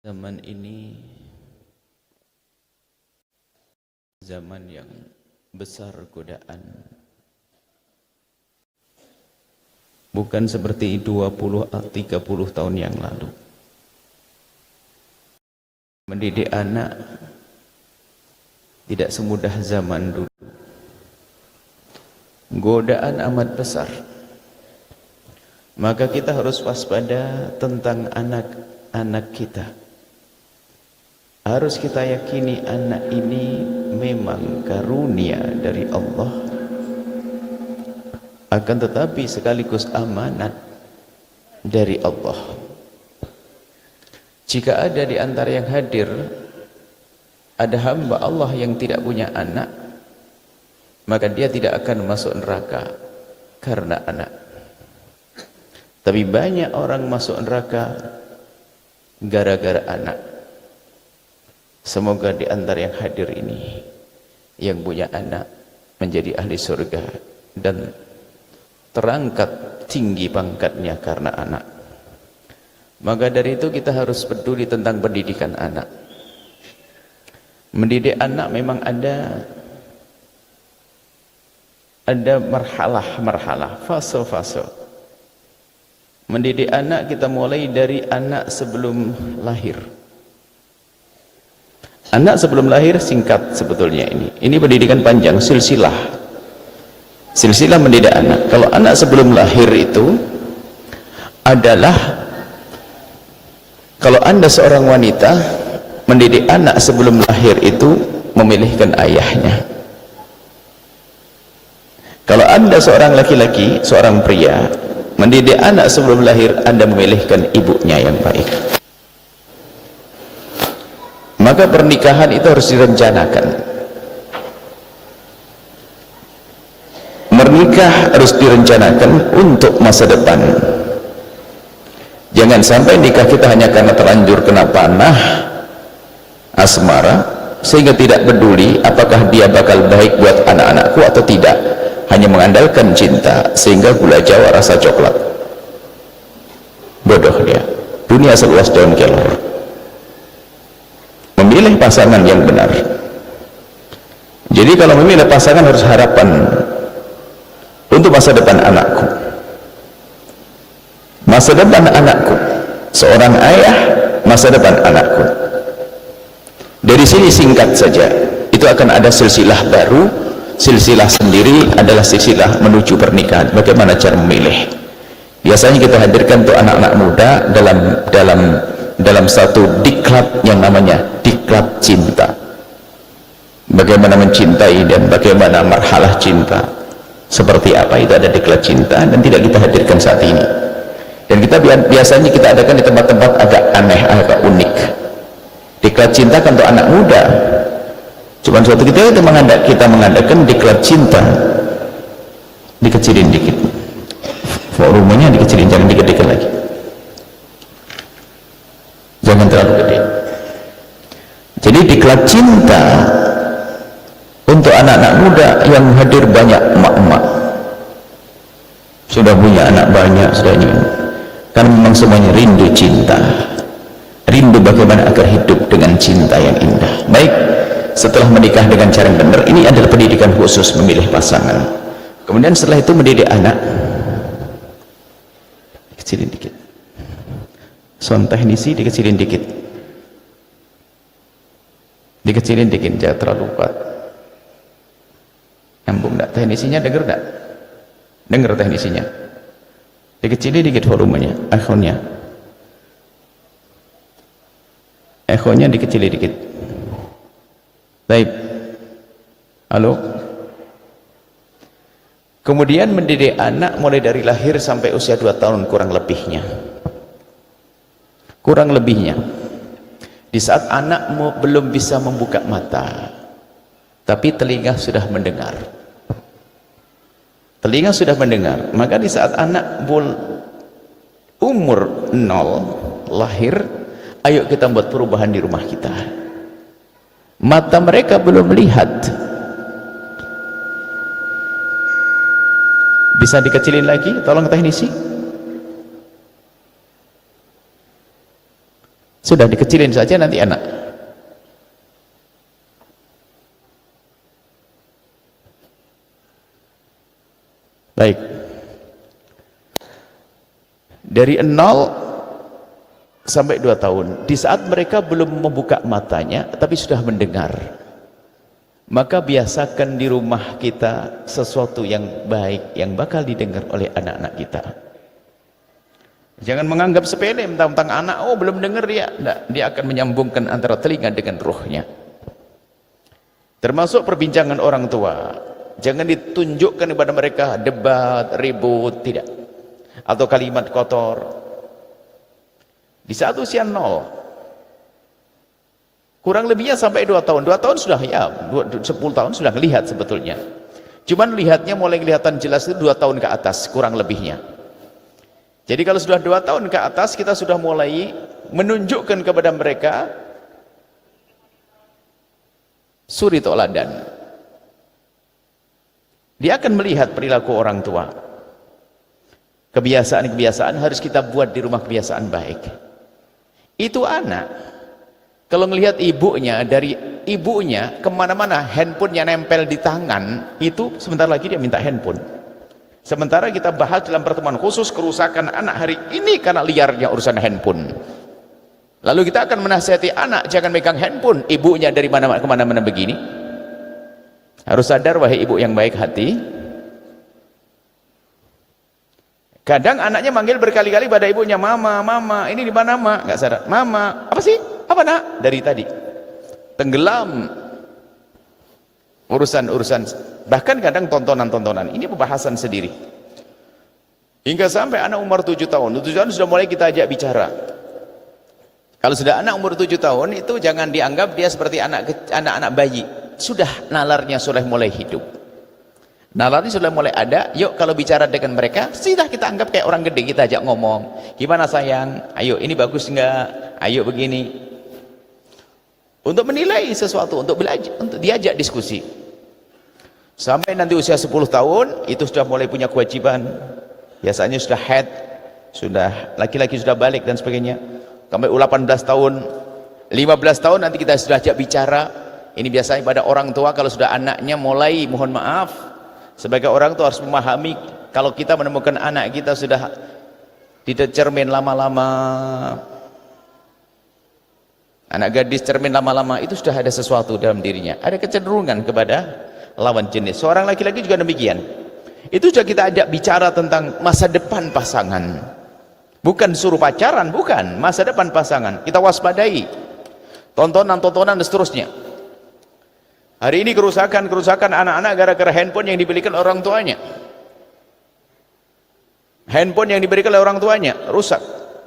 Zaman ini zaman yang besar godaan. Bukan seperti 20 atau 30 tahun yang lalu. Mendidik anak tidak semudah zaman dulu. Godaan amat besar. Maka kita harus waspada tentang anak-anak kita. Harus kita yakini anak ini memang karunia dari Allah. Akan tetapi sekaligus amanat dari Allah. Jika ada di antara yang hadir ada hamba Allah yang tidak punya anak, maka dia tidak akan masuk neraka karena anak. Tapi banyak orang masuk neraka gara-gara anak. Semoga di antara yang hadir ini yang punya anak menjadi ahli surga dan terangkat tinggi pangkatnya karena anak. Maka dari itu kita harus peduli tentang pendidikan anak. Mendidik anak memang ada marhalah, fase-fase. Mendidik anak kita mulai dari anak sebelum lahir. Anak sebelum lahir singkat sebetulnya ini. Ini pendidikan panjang, silsilah mendidik anak. Kalau anak sebelum lahir itu adalah, kalau Anda seorang wanita mendidik anak sebelum lahir itu memilihkan ayahnya. Kalau Anda seorang laki-laki, seorang pria mendidik anak sebelum lahir, Anda memilihkan ibunya yang baik. Maka pernikahan itu harus direncanakan. Menikah harus direncanakan untuk masa depan. Jangan sampai nikah kita hanya karena terlanjur kena panah asmara sehingga tidak peduli apakah dia bakal baik buat anak-anakku atau tidak, hanya mengandalkan cinta sehingga gula jawa rasa coklat. Bodoh dia. Dunia seluas daun kelor. Memilih pasangan yang benar. Jadi kalau memilih pasangan harus harapan untuk masa depan anakku, masa depan anakku, seorang ayah, masa depan anakku. Dari sini singkat saja, itu akan ada silsilah baru. Silsilah sendiri adalah silsilah menuju pernikahan. Bagaimana cara memilih? Biasanya kita hadirkan untuk anak-anak muda dalam satu diklat yang namanya diklat cinta. Bagaimana mencintai dan bagaimana marhalah cinta. Seperti apa itu ada diklat cinta, dan tidak kita hadirkan saat ini. Dan kita biasanya kita adakan di tempat-tempat agak aneh, agak unik. Diklat cinta kan untuk anak muda. Cuman suatu ketika kita mengadakan diklat cinta, dikecilin dikit, volumenya dikecilin, jangan dikit-dikit lagi, jangan terlalu gede. Jadi diklat cinta untuk anak-anak muda yang hadir banyak emak-emak, sudah punya anak banyak, sudah ini, kan memang semuanya rindu cinta, rindu bagaimana agar hidup dengan cinta yang indah. Baik, setelah menikah dengan cara yang benar, ini adalah pendidikan khusus memilih pasangan. Kemudian setelah itu mendidik anak, kecilin dikit, sound teknisi dikecilin dikit, dikecilin dikit, jangan terlalu kuat. Nyambung enggak? Teknisinya denger enggak? Denger teknisinya. Dikecilin dikit volumenya, echonya dikecilin dikit. Baik. Halo. Kemudian mendidik anak mulai dari lahir sampai usia 2 tahun kurang lebihnya. Kurang lebihnya. Di saat anak belum bisa membuka mata, tapi telinga sudah mendengar. Telinga sudah mendengar, maka di saat anak umur 0 lahir, ayo kita buat perubahan di rumah kita. Mata mereka belum melihat, bisa dikecilin lagi, tolong teknisi. Sudah dikecilin saja nanti anak. Baik. Dari 0 sampai 2 tahun, di saat mereka belum membuka matanya tapi sudah mendengar, maka biasakan di rumah kita sesuatu yang baik yang bakal didengar oleh anak-anak kita. Jangan menganggap sepele tentang anak, oh belum dengar dia. Nggak, dia akan menyambungkan antara telinga dengan rohnya. Termasuk perbincangan orang tua. Jangan ditunjukkan kepada mereka debat, ribut, tidak. Atau kalimat kotor. Di saat usia 0, kurang lebihnya sampai 2 tahun. 2 tahun sudah ya, 10 tahun sudah melihat sebetulnya. Cuman lihatnya mulai kelihatan jelas itu 2 tahun ke atas, kurang lebihnya. Jadi kalau sudah 2 tahun ke atas, kita sudah mulai menunjukkan kepada mereka suri toladan. Dia akan melihat perilaku orang tua. Kebiasaan-kebiasaan harus kita buat di rumah, kebiasaan baik. Itu anak, kalau melihat ibunya, dari ibunya kemana-mana handphonenya nempel di tangan, itu sebentar lagi dia minta handphone. Sementara kita bahas dalam pertemuan khusus kerusakan anak hari ini karena liarnya urusan handphone. Lalu kita akan menasihati anak, jangan megang handphone, ibunya dari mana-mana kemana-mana begini. Harus sadar wahai ibu yang baik hati. Kadang anaknya manggil berkali-kali pada ibunya, mama, mama, ini di mana ma? Nggak sadar, mama, apa sih? Apa nak? Dari tadi tenggelam urusan-urusan, bahkan kadang tontonan-tontonan. Ini pembahasan sendiri. Hingga sampai anak umur 7 tahun. 7 tahun sudah mulai kita ajak bicara. Kalau sudah anak umur 7 tahun itu jangan dianggap dia seperti anak-anak bayi. Sudah nalarnya sudah mulai hidup. Nalarnya sudah mulai ada. Yuk kalau bicara dengan mereka, sudah kita anggap kayak orang gede, kita ajak ngomong. Gimana sayang? Ayo ini bagus enggak? Ayo begini. Untuk menilai sesuatu, untuk belajar, untuk diajak diskusi. Sampai nanti usia 10 tahun itu sudah mulai punya kewajiban. Biasanya sudah head, sudah laki-laki sudah balik dan sebagainya. Sampai 18 tahun, 15 tahun nanti kita sudah ajak bicara. Ini biasanya pada orang tua kalau sudah anaknya mulai, mohon maaf, sebagai orang tua harus memahami kalau kita menemukan anak kita sudah tidak cermin lama-lama, anak gadis cermin lama-lama, itu sudah ada sesuatu dalam dirinya, ada kecenderungan kepada lawan jenis. Seorang laki-laki juga demikian. Itu sudah kita ajak bicara tentang masa depan pasangan, bukan suruh pacaran, bukan, masa depan pasangan. Kita waspadai tontonan-tontonan dan seterusnya. Hari ini kerusakan anak-anak gara-gara handphone yang dibelikan orang tuanya. Handphone yang diberikan oleh orang tuanya rusak.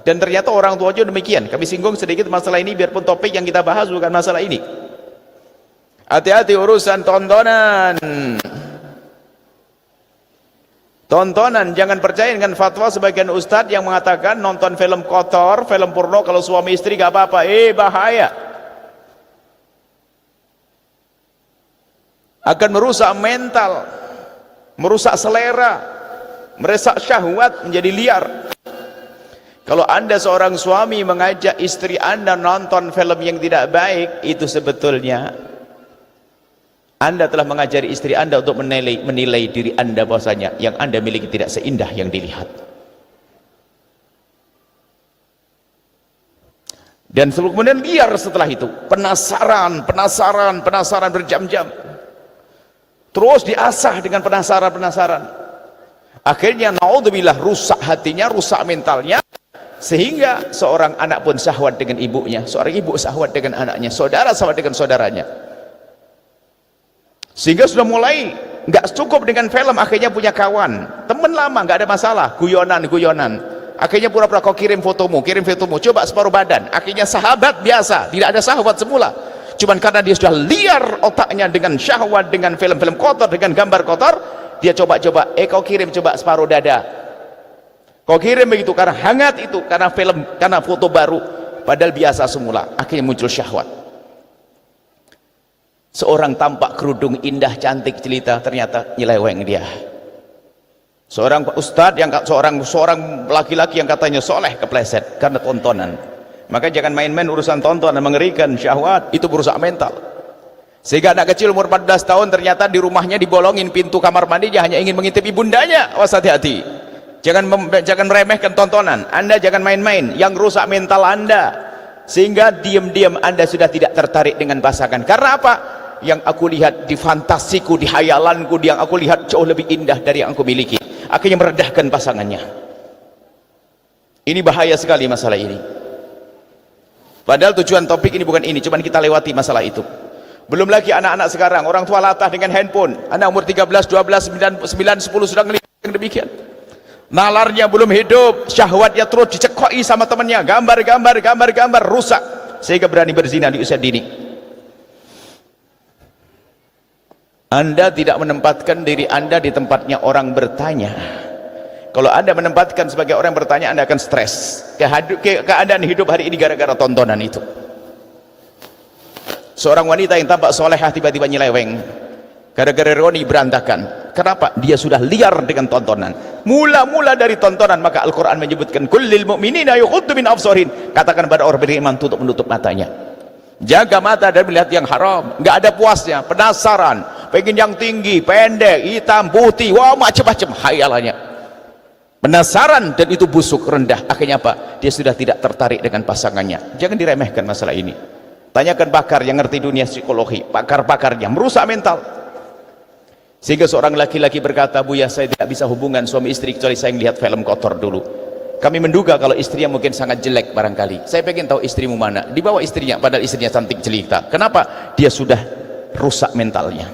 Dan ternyata orang tua juga demikian. Kami singgung sedikit masalah ini biarpun topik yang kita bahas bukan masalah ini. Hati-hati urusan tontonan. Tontonan, jangan percaya dengan fatwa sebagian ustadz yang mengatakan nonton film kotor, film porno kalau suami istri gak apa-apa. Bahaya. Akan merusak mental, merusak selera, merusak syahwat, menjadi liar. Kalau anda seorang suami mengajak istri anda nonton film yang tidak baik, itu sebetulnya anda telah mengajari istri anda untuk menilai diri anda bahwasanya yang anda miliki tidak seindah yang dilihat. Dan kemudian liar setelah itu, penasaran berjam-jam. Terus diasah dengan penasaran. Akhirnya naudzubillah rusak hatinya, rusak mentalnya, sehingga seorang anak pun syahwat dengan ibunya, seorang ibu syahwat dengan anaknya, saudara syahwat dengan saudaranya. Sehingga sudah mulai nggak cukup dengan film, akhirnya punya kawan, teman lama, nggak ada masalah, guyonan. Akhirnya pura-pura kau kirim fotomu, coba separuh badan. Akhirnya sahabat biasa, tidak ada sahabat semula. Cuman karena dia sudah liar otaknya dengan syahwat, dengan film-film kotor, dengan gambar kotor, dia coba-coba, kau kirim coba separuh dada. Kau kirim begitu karena hangat itu, karena film, karena foto baru, padahal biasa semula. Akhirnya muncul syahwat. Seorang tampak kerudung indah, cantik, jelita, ternyata nyeleweng dia. Seorang ustadz yang seorang laki-laki yang katanya soleh kepleset karena tontonan. Maka jangan main-main urusan tontonan, mengerikan, syahwat, itu merusak mental. Sehingga anak kecil umur 14 tahun ternyata di rumahnya dibolongin pintu kamar mandinya hanya ingin mengintip ibundanya. Awas, hati-hati. Jangan meremehkan tontonan. Anda jangan main-main yang rusak mental Anda, sehingga diam-diam Anda sudah tidak tertarik dengan pasangan. Karena apa? Yang aku lihat di fantasiku, di hayalanku, yang aku lihat jauh lebih indah dari yang aku miliki, akhirnya meredahkan pasangannya. Ini bahaya sekali masalah ini. Padahal tujuan topik ini bukan ini, cuman kita lewati masalah itu. Belum lagi anak-anak sekarang, orang tua latah dengan handphone. Anak umur 13, 12, 9, 10 sudah ngelihat yang demikian. Nalarnya belum hidup, syahwatnya terus dicekoi sama temannya, gambar, rusak, sehingga berani berzina di usia dini. Anda tidak menempatkan diri Anda di tempatnya orang bertanya. Kalau Anda menempatkan sebagai orang bertanya, Anda akan stres. Keadaan hidup hari ini gara-gara tontonan itu. Seorang wanita yang tampak solehah tiba-tiba nyeleweng gara-gara Roni berantakan. Kenapa? Dia sudah liar dengan tontonan. Mula-mula dari tontonan, maka Al-Quran menyebutkan kullil mu'minina yughuddu min absarihim. Katakan pada orang beriman untuk menutup matanya. Jaga mata dari melihat yang haram. Nggak ada puasnya, penasaran, pengen yang tinggi, pendek, hitam, putih, wah macam-macam hayalannya. Penasaran, dan itu busuk, rendah. Akhirnya apa? Dia sudah tidak tertarik dengan pasangannya. Jangan diremehkan masalah ini. Tanyakan pakar yang ngerti dunia psikologi, pakar-pakarnya, merusak mental. Sehingga seorang laki-laki berkata, "Buya, saya tidak bisa hubungan suami istri kecuali saya melihat film kotor dulu." Kami menduga kalau istrinya mungkin sangat jelek barangkali. Saya pengen tahu istrimu mana. Dibawa istrinya, padahal istrinya cantik jelita. Kenapa? Dia sudah rusak mentalnya.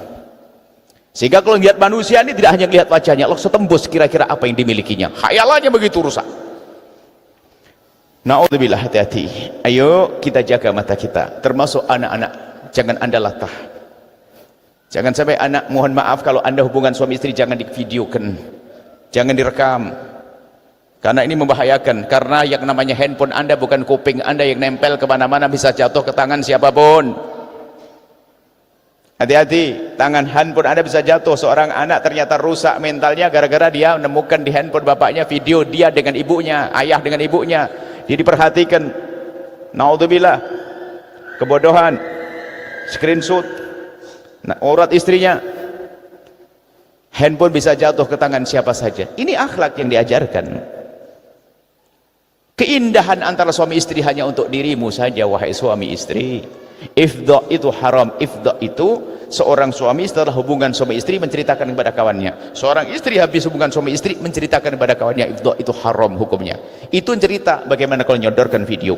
Sehingga kalau lihat manusia ini tidak hanya lihat wajahnya, langsung tembus kira-kira apa yang dimilikinya. Khayalannya begitu rusak. Na'udzubillah, hati-hati. Ayo kita jaga mata kita, termasuk anak-anak. Jangan Anda latah. Jangan sampai anak, mohon maaf kalau Anda hubungan suami istri jangan divideokan, jangan direkam. Karena ini membahayakan. Karena yang namanya handphone Anda bukan kuping Anda yang nempel kemana-mana, bisa jatuh ke tangan siapapun. Hati-hati, tangan handphone Anda bisa jatuh. Seorang anak ternyata rusak mentalnya gara-gara dia menemukan di handphone bapaknya video dia dengan ibunya, ayah dengan ibunya. Dia diperhatikan. Naudzubillah, kebodohan, screenshot, aurat istrinya. Handphone bisa jatuh ke tangan siapa saja. Ini akhlak yang diajarkan. Keindahan antara suami istri hanya untuk dirimu saja, wahai suami istri. Ifdha itu haram. Ifdha itu seorang suami setelah hubungan suami istri menceritakan kepada kawannya. Seorang istri habis hubungan suami istri menceritakan kepada kawannya. Ifdha itu haram hukumnya. Itu cerita. Bagaimana kalau nyodorkan video?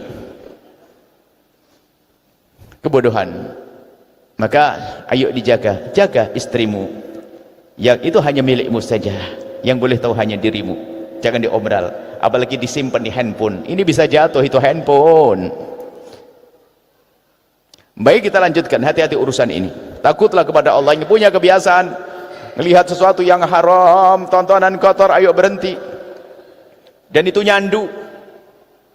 Kebodohan. Maka ayo dijaga. Jaga istrimu. Yang itu hanya milikmu saja. Yang boleh tahu hanya dirimu. Jangan diobral. Apalagi disimpan di handphone. Ini bisa jatuh itu handphone. Baik, kita lanjutkan. Hati-hati urusan ini. Takutlah kepada Allah. Yang punya kebiasaan melihat sesuatu yang haram, tontonan kotor, ayo berhenti. Dan itu nyandu.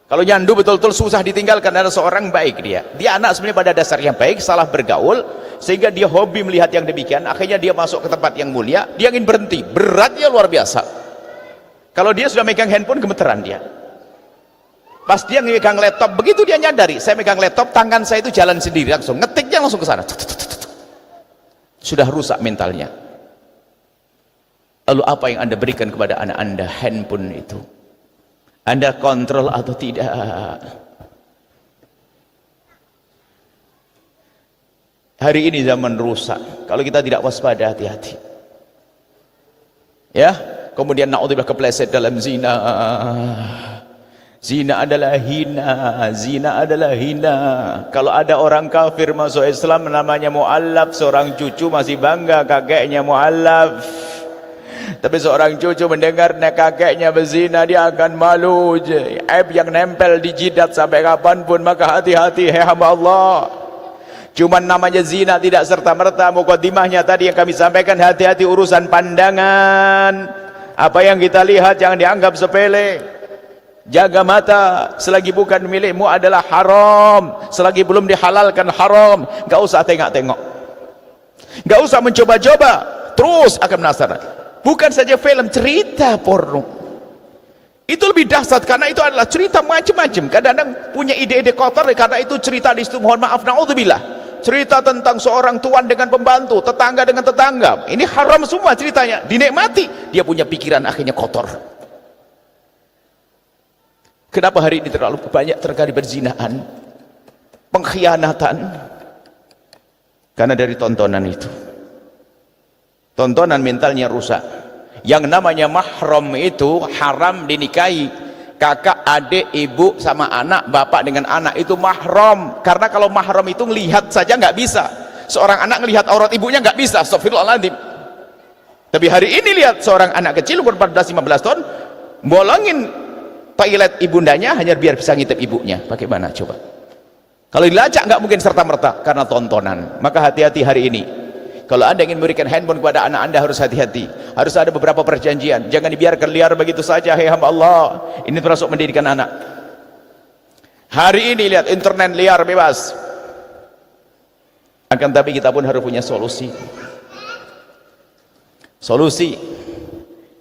Kalau nyandu betul-betul susah ditinggalkan. Ada seorang baik dia anak sebenarnya pada dasarnya baik, salah bergaul, sehingga dia hobi melihat yang demikian. Akhirnya dia masuk ke tempat yang mulia, dia ingin berhenti. Beratnya luar biasa. Kalau dia sudah megang handphone, gemeteran dia. Pas dia megang laptop, begitu dia nyadari, saya megang laptop, tangan saya itu jalan sendiri, langsung ngetiknya langsung ke sana. Sudah rusak mentalnya. Lalu apa yang Anda berikan kepada anak Anda? Handphone itu. Anda kontrol atau tidak? Hari ini zaman rusak. Kalau kita tidak waspada, hati-hati. Ya, kemudian naudzubillah kepleset dalam zina. Zina adalah hina, zina adalah hina. Kalau ada orang kafir masuk Islam namanya mu'allaf, seorang cucu masih bangga kakeknya mu'allaf. Tapi seorang cucu mendengar kakeknya berzina, dia akan malu. Aib yang nempel di jidat sampai kapanpun. Maka hati-hati, hai hamba Allah. Cuman namanya zina tidak serta-merta. Mukadimahnya tadi yang kami sampaikan, hati-hati urusan pandangan. Apa yang kita lihat jangan dianggap sepele. Jaga mata, selagi bukan milikmu adalah haram, selagi belum dihalalkan haram. Gak usah tengok-tengok, gak usah mencoba-coba, terus akan penasaran. Bukan saja film, cerita porno. Itu lebih dahsyat karena itu adalah cerita macam-macam. Kadang-kadang punya ide-ide kotor karena itu cerita di situ, mohon maaf, naudzubillah. Cerita tentang seorang tuan dengan pembantu, tetangga dengan tetangga. Ini haram semua ceritanya. Dinikmati, dia punya pikiran akhirnya kotor. Kenapa hari ini terlalu banyak terjadi perzinaan, pengkhianatan? Karena dari tontonan itu. Tontonan mentalnya rusak. Yang namanya mahram itu haram dinikahi. Kakak, adik, ibu sama anak, bapak dengan anak itu mahram. Karena kalau mahram itu ngelihat saja nggak bisa. Seorang anak ngelihat aurat ibunya nggak bisa. Astagfirullahaladzim. Tapi hari ini lihat seorang anak kecil umur 14-15 tahun bolongin toilet ibundanya hanya biar bisa ngintip ibunya. Bagaimana coba? Kalau dilacak nggak mungkin serta-merta karena tontonan. Maka hati-hati hari ini. Kalau Anda ingin memberikan handphone kepada anak Anda harus hati-hati. Harus ada beberapa perjanjian. Jangan dibiarkan liar begitu saja. Hei hamba Allah, ini termasuk mendidikan anak. Hari ini lihat internet liar bebas. Akan tapi kita pun harus punya solusi. Solusi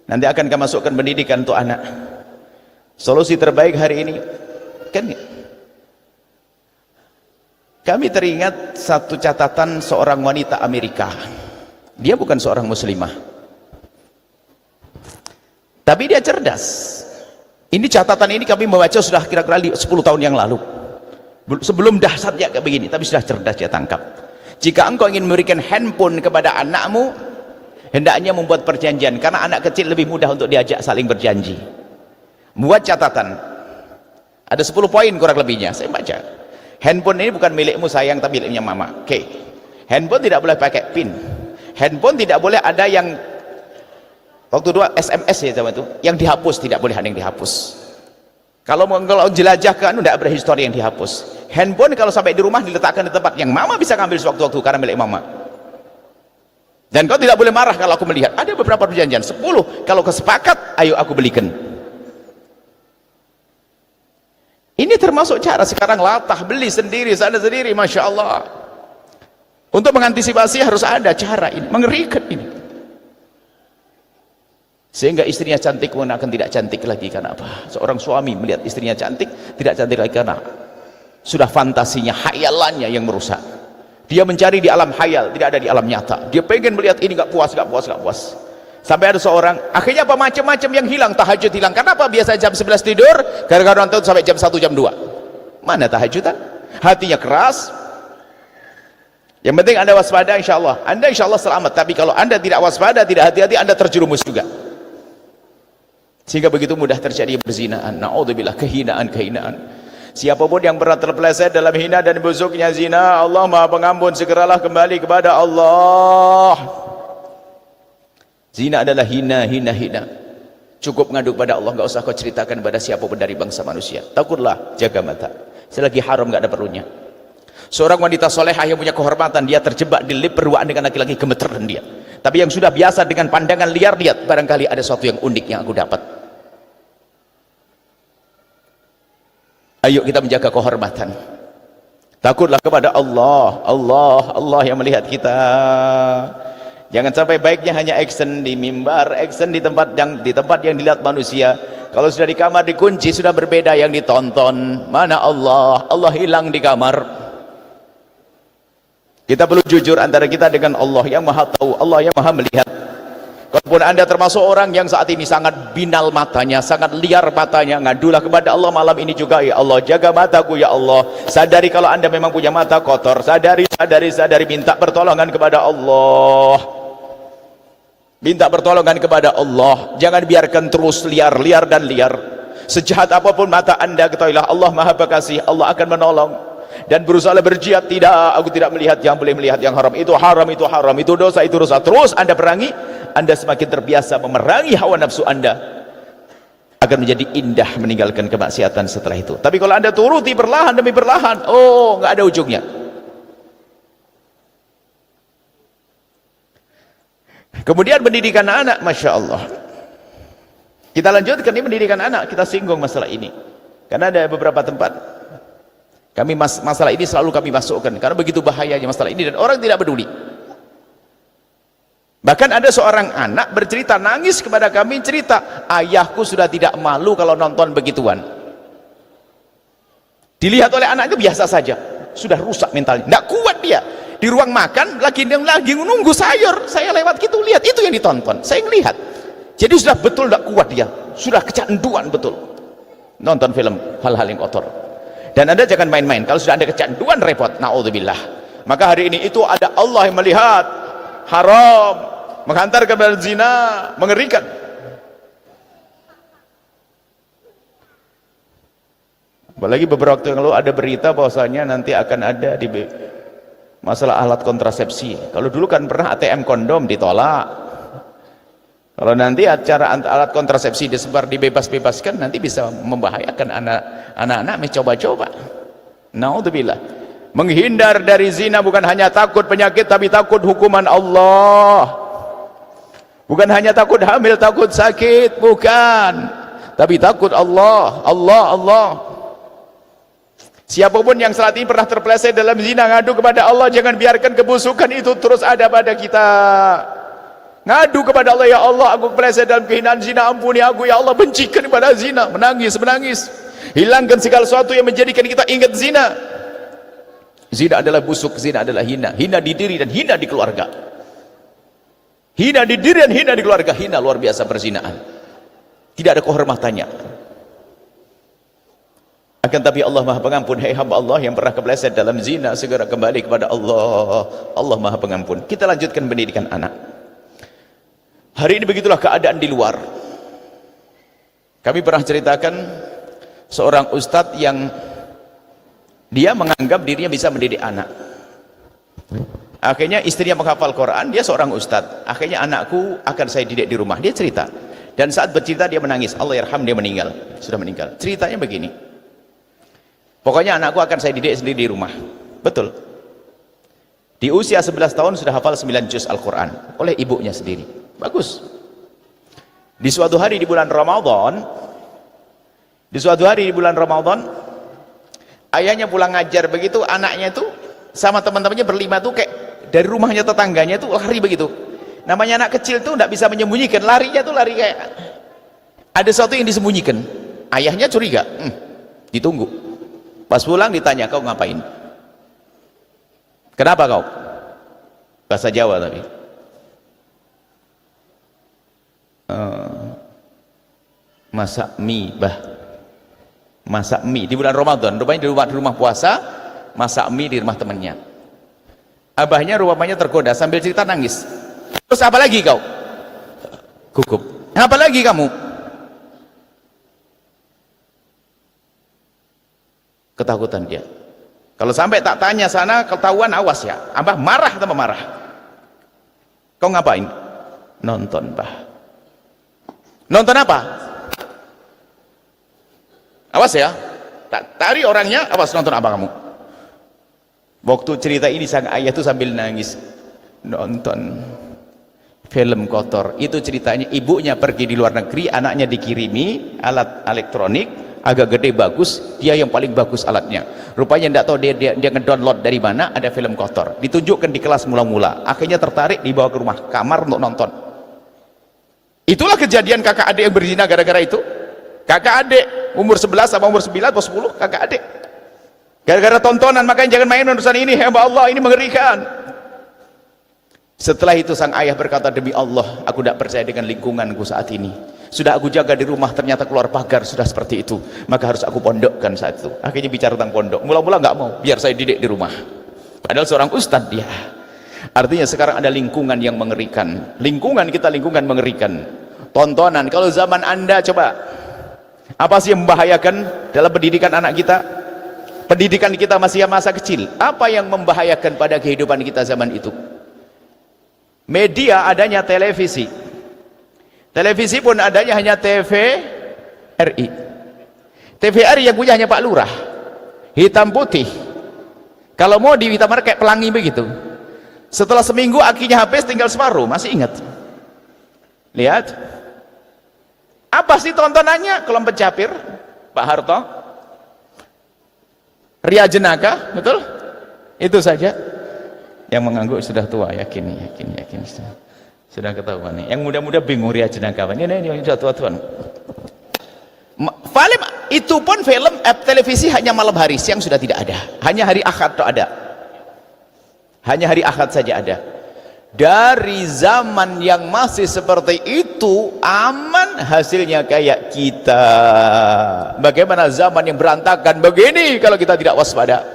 nanti akan kami masukkan pendidikan untuk anak. Solusi terbaik hari ini kan kami teringat satu catatan seorang wanita Amerika. Dia bukan seorang muslimah, tapi dia cerdas. Ini catatan ini kami membaca sudah kira-kira 10 tahun yang lalu, sebelum dahsyatnya kayak begini, tapi sudah cerdas dia tangkap. Jika engkau ingin memberikan handphone kepada anakmu, hendaknya membuat perjanjian, karena anak kecil lebih mudah untuk diajak saling berjanji. Buat catatan, ada 10 poin kurang lebihnya, saya baca. Handphone ini bukan milikmu sayang, tapi miliknya mama. Oke. Handphone tidak boleh pakai pin. Handphone tidak boleh ada yang waktu dua SMS ya zaman itu, yang dihapus, tidak boleh ada yang dihapus. Kalau jelajah ke anu tidak ada histori yang dihapus. Handphone kalau sampai di rumah diletakkan di tempat yang mama bisa ngambil sewaktu-waktu karena milik mama. Dan kau tidak boleh marah kalau aku melihat. Ada beberapa perjanjian, 10. Kalau kesepakat, ayo aku belikan. Ini termasuk cara sekarang latah, beli sendiri, sana sendiri, Masya Allah. Untuk mengantisipasi harus ada cara ini, mengerikan ini. Sehingga istrinya cantik pun akan tidak cantik lagi, karena apa? Seorang suami melihat istrinya cantik, tidak cantik lagi karena sudah fantasinya, hayalannya yang merusak. Dia mencari di alam hayal, tidak ada di alam nyata. Dia pengen melihat ini, gak puas. Sampai ada seorang, akhirnya apa macam-macam yang hilang, tahajud hilang. Kenapa? Biasa jam 11 tidur, gara-gara nonton sampai jam 1, jam 2. Mana tahajudan? Hatinya keras. Yang penting Anda waspada, insya Allah. Anda insya Allah selamat. Tapi kalau Anda tidak waspada, tidak hati-hati, Anda terjerumus juga. Sehingga begitu mudah terjadi perzinaan. Na'udzubillah, kehinaan. Siapapun yang pernah terpeleset dalam hina dan busuknya zina, Allah Maha Pengampun, segeralah kembali kepada Allah. Zina adalah hina. Cukup ngadu pada Allah, nggak usah kau ceritakan pada siapapun dari bangsa manusia. Takutlah, jaga mata. Selagi haram nggak ada perlunya. Seorang wanita solehah yang punya kehormatan, dia terjebak di lip berduaan dengan laki-laki, gemeteran dia. Tapi yang sudah biasa dengan pandangan liar, lihat barangkali ada sesuatu yang unik yang aku dapat. Ayo kita menjaga kehormatan. Takutlah kepada Allah. Allah yang melihat kita. Jangan sampai baiknya hanya action di mimbar, action di tempat yang dilihat manusia. Kalau sudah di kamar dikunci, sudah berbeda yang ditonton. Mana Allah? Allah hilang di kamar. Kita perlu jujur antara kita dengan Allah yang Maha Tahu, Allah yang Maha Melihat. Kalaupun Anda termasuk orang yang saat ini sangat binal matanya, sangat liar matanya, ngadulah kepada Allah malam ini juga. Ya Allah, jaga mataku ya Allah. Sadari kalau Anda memang punya mata kotor. Sadari, minta pertolongan kepada Allah. Minta pertolongan kepada Allah. Jangan biarkan terus liar. Sejahat apapun mata Anda, ketahuilah Allah Maha Pengasih, Allah akan menolong. Dan berusaha berjihad, tidak, aku tidak melihat yang boleh melihat yang haram. Itu haram, itu dosa. Terus Anda perangi, Anda semakin terbiasa memerangi hawa nafsu Anda. Akan menjadi indah meninggalkan kemaksiatan setelah itu. Tapi kalau Anda turuti perlahan demi perlahan, oh, nggak ada ujungnya. Kemudian pendidikan anak, Masya Allah. Kita lanjutkan ini pendidikan anak, kita singgung masalah ini. Karena ada beberapa tempat, masalah ini selalu kami masukkan. Karena begitu bahayanya masalah ini dan orang tidak peduli. Bahkan ada seorang anak bercerita, nangis kepada kami, cerita, ayahku sudah tidak malu kalau nonton begituan. Dilihat oleh anak itu biasa saja, sudah rusak mentalnya, tidak kuat dia. Di ruang makan lagi nunggu sayur, saya lewat gitu lihat, itu yang ditonton, saya ngelihat. Jadi sudah betul tidak kuat dia, sudah kecanduan betul nonton film hal-hal yang kotor. Dan Anda jangan main-main, kalau sudah ada kecanduan repot, naudzubillah. Maka hari ini itu ada Allah yang melihat, haram, menghantar kepada zina, mengerikan. Apalagi beberapa waktu yang lalu ada berita bahwasanya nanti akan ada di masalah alat kontrasepsi. Kalau dulu kan pernah ATM kondom ditolak. Kalau nanti acara alat kontrasepsi disebar, dibebas-bebaskan, nanti bisa membahayakan anak-anak mencoba-coba. Naudzubillah. Menghindar dari zina bukan hanya takut penyakit, tapi takut hukuman Allah. Bukan hanya takut hamil, takut sakit, bukan. Tapi takut Allah. Siapapun yang saat ini pernah terpeleset dalam zina, ngadu kepada Allah, jangan biarkan kebusukan itu terus ada pada kita. Ngadu kepada Allah, ya Allah, aku kepeleset dalam kehinaan zina, ampuni aku ya Allah, bencikan kepada zina, menangis, hilangkan segala sesuatu yang menjadikan kita ingat zina. Zina adalah busuk, zina adalah hina di diri dan hina di keluarga. Hina di diri dan hina di keluarga, hina luar biasa perzinaan. Tidak ada kehormatannya. Akan tapi Allah Maha Pengampun. Hai hamba Allah yang pernah kepleset dalam zina, segera kembali kepada Allah. Allah Maha Pengampun. Kita lanjutkan pendidikan anak. Hari ini begitulah keadaan di luar. Kami pernah ceritakan seorang ustadz yang dia menganggap dirinya bisa mendidik anak. Akhirnya istrinya menghafal Quran, dia seorang ustadz. Akhirnya anakku akan saya didik di rumah. Dia cerita. Dan saat bercerita dia menangis. Allah yarham, dia meninggal. Sudah meninggal. Ceritanya begini. Pokoknya anakku akan saya didik sendiri di rumah. Betul. Di usia 11 tahun sudah hafal 9 juz Al-Quran oleh ibunya sendiri. Bagus. Di suatu hari di bulan Ramadan, ayahnya pulang ngajar begitu, anaknya itu sama teman-temannya berlima tuh kayak dari rumahnya tetangganya tuh lari begitu. Namanya anak kecil tuh tidak bisa menyembunyikan, larinya tuh lari kayak ada sesuatu yang disembunyikan. Ayahnya curiga, ditunggu. Pas pulang ditanya, kau ngapain? Kenapa kau? Bahasa Jawa tapi. Masak mie, masak mie di bulan Ramadan. Rupanya di rumah puasa, masak mie di rumah temannya. Abahnya rupanya tergoda sambil cerita nangis. Terus apa lagi kau? Gugup. Apa lagi kamu? Ketakutan dia. Kalau sampai tak tanya sana, ketahuan, awas ya. Abah marah tambah marah. Kau ngapain? Nonton, Bah. Nonton apa? Awas ya. Tak tari orangnya, awas nonton apa kamu? Waktu cerita ini sang ayah itu sambil nangis. Nonton film kotor. Itu ceritanya ibunya pergi di luar negeri, anaknya dikirimi alat elektronik agak gede bagus, dia yang paling bagus alatnya. Rupanya tidak tahu dia ngedownload dari mana ada film kotor. Ditunjukkan di kelas mula-mula. Akhirnya tertarik, dibawa ke rumah kamar untuk nonton. Itulah kejadian kakak adik yang berzina gara-gara itu. Kakak adik umur 11 sama umur 9 atau 10, kakak adik. Gara-gara tontonan, makanya jangan main urusan ini, hamba Allah, ini mengerikan. Setelah itu sang ayah berkata, demi Allah, aku tidak percaya dengan lingkunganku saat ini. Sudah aku jaga di rumah, ternyata keluar pagar sudah seperti itu. Maka harus aku pondokkan saat itu. Akhirnya bicara tentang pondok. Mula-mula nggak mau, biar saya didik di rumah. Padahal seorang ustadz dia. Artinya sekarang ada lingkungan yang mengerikan. Lingkungan kita lingkungan mengerikan. Tontonan. Kalau zaman Anda coba, apa sih yang membahayakan dalam pendidikan anak kita? Pendidikan kita masih masa kecil. Apa yang membahayakan pada kehidupan kita zaman itu? Media adanya televisi. Televisi pun adanya hanya TVRI. TVRI yang punya hanya Pak Lurah. Hitam putih. Kalau mau di hitam kayak pelangi begitu. Setelah seminggu akinya habis tinggal separuh. Masih ingat? Lihat. Apa sih tontonannya? Kelompok Capir, Pak Harto, Ria Jenaka, betul? Itu saja. Yang mengangguk sudah tua, yakin. Sudah ketahuan nih. Yang muda-muda bingung ria jenaka. Ini sudah tua-tuan. Film itu pun film televisi hanya malam hari, siang sudah tidak ada. Hanya hari Ahad itu ada. Hanya hari Ahad saja ada. Dari zaman yang masih seperti itu aman, hasilnya kayak kita. Bagaimana zaman yang berantakan begini kalau kita tidak waspada?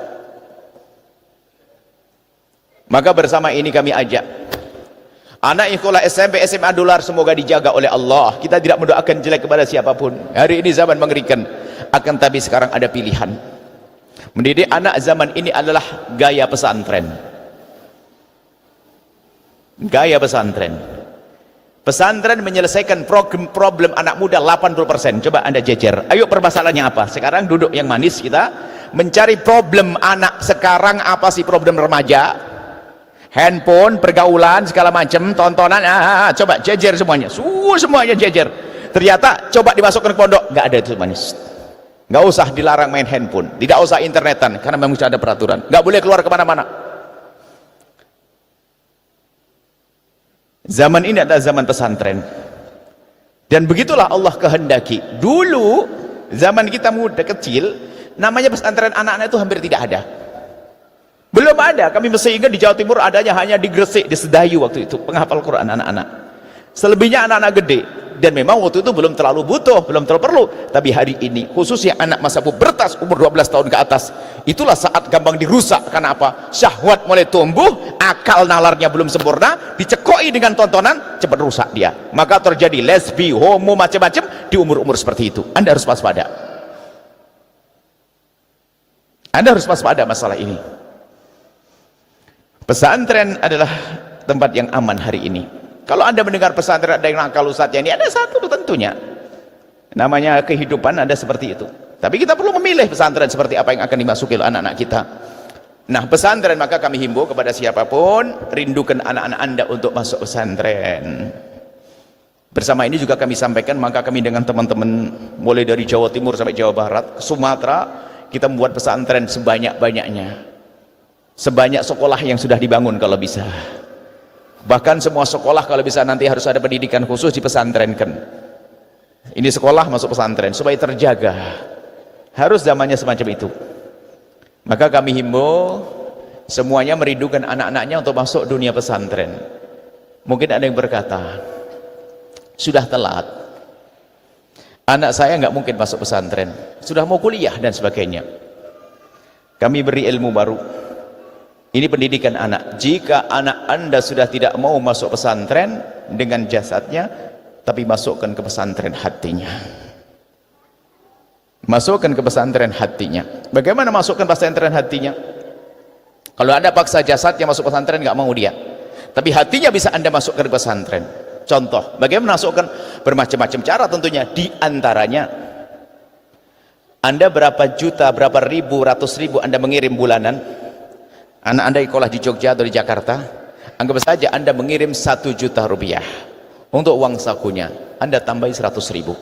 Maka bersama ini kami ajak anak sekolah SMP, SMA dolar semoga dijaga oleh Allah. Kita tidak mendoakan jelek kepada siapapun. Hari ini zaman mengerikan. Akan tapi sekarang ada pilihan. Mendidik anak zaman ini adalah gaya pesantren. Gaya pesantren. Pesantren menyelesaikan problem anak muda 80%. Coba Anda jejer. Ayo permasalahannya apa? Sekarang duduk yang manis kita mencari problem anak sekarang apa sih problem remaja? Handphone, pergaulan, segala macam, tontonan, coba jejer semuanya. Semuanya jejer. Ternyata coba dimasukkan ke pondok, nggak ada itu manis. Nggak usah dilarang main handphone, tidak usah internetan karena memang sudah ada peraturan. Nggak boleh keluar kemana-mana. Zaman ini adalah zaman pesantren. Dan begitulah Allah kehendaki. Dulu zaman kita muda kecil, namanya pesantren anak-anak itu hampir tidak ada. Belum ada. Kami masih ingat di Jawa Timur adanya hanya di Gresik, di Sedayu waktu itu, penghafal Quran anak-anak. Selebihnya anak-anak gede. Dan memang waktu itu belum terlalu butuh, belum terlalu perlu. Tapi hari ini, khususnya anak masa pubertas umur 12 tahun ke atas, itulah saat gampang dirusak. Karena apa? Syahwat mulai tumbuh, akal nalarnya belum sempurna, dicekoi dengan tontonan, cepat rusak dia. Maka terjadi lesbi, homo, macam-macam di umur-umur seperti itu. Anda harus waspada. Anda harus waspada masalah ini. Pesantren adalah tempat yang aman hari ini. Kalau Anda mendengar pesantren ada yang nakal ustadznya, ini ada satu tentunya. Namanya kehidupan ada seperti itu. Tapi kita perlu memilih pesantren seperti apa yang akan dimasuki oleh anak-anak kita. Nah, pesantren maka kami himbau kepada siapapun, rindukan anak-anak Anda untuk masuk pesantren. Bersama ini juga kami sampaikan, maka kami dengan teman-teman mulai dari Jawa Timur sampai Jawa Barat, Sumatera, kita membuat pesantren sebanyak-banyaknya. Sebanyak sekolah yang sudah dibangun kalau bisa. Bahkan semua sekolah kalau bisa nanti harus ada pendidikan khusus di pesantrenkan. Ini sekolah masuk pesantren supaya terjaga. Harus zamannya semacam itu. Maka kami himbau semuanya merindukan anak-anaknya untuk masuk dunia pesantren. Mungkin ada yang berkata, sudah telat. Anak saya nggak mungkin masuk pesantren. Sudah mau kuliah dan sebagainya. Kami beri ilmu baru. Ini pendidikan anak. Jika anak Anda sudah tidak mau masuk pesantren dengan jasadnya, tapi masukkan ke pesantren hatinya. Masukkan ke pesantren hatinya. Bagaimana masukkan pesantren hatinya? Kalau Anda paksa jasadnya masuk pesantren, nggak mau dia. Tapi hatinya bisa Anda masukkan ke pesantren. Contoh, bagaimana masukkan? Bermacam-macam cara tentunya. Di antaranya, Anda berapa juta, berapa ribu, ratus ribu Anda mengirim bulanan. Anak Anda sekolah di Jogja atau di Jakarta, anggap saja Anda mengirim 1 juta rupiah untuk uang sakunya. Anda tambahi 100 ribu.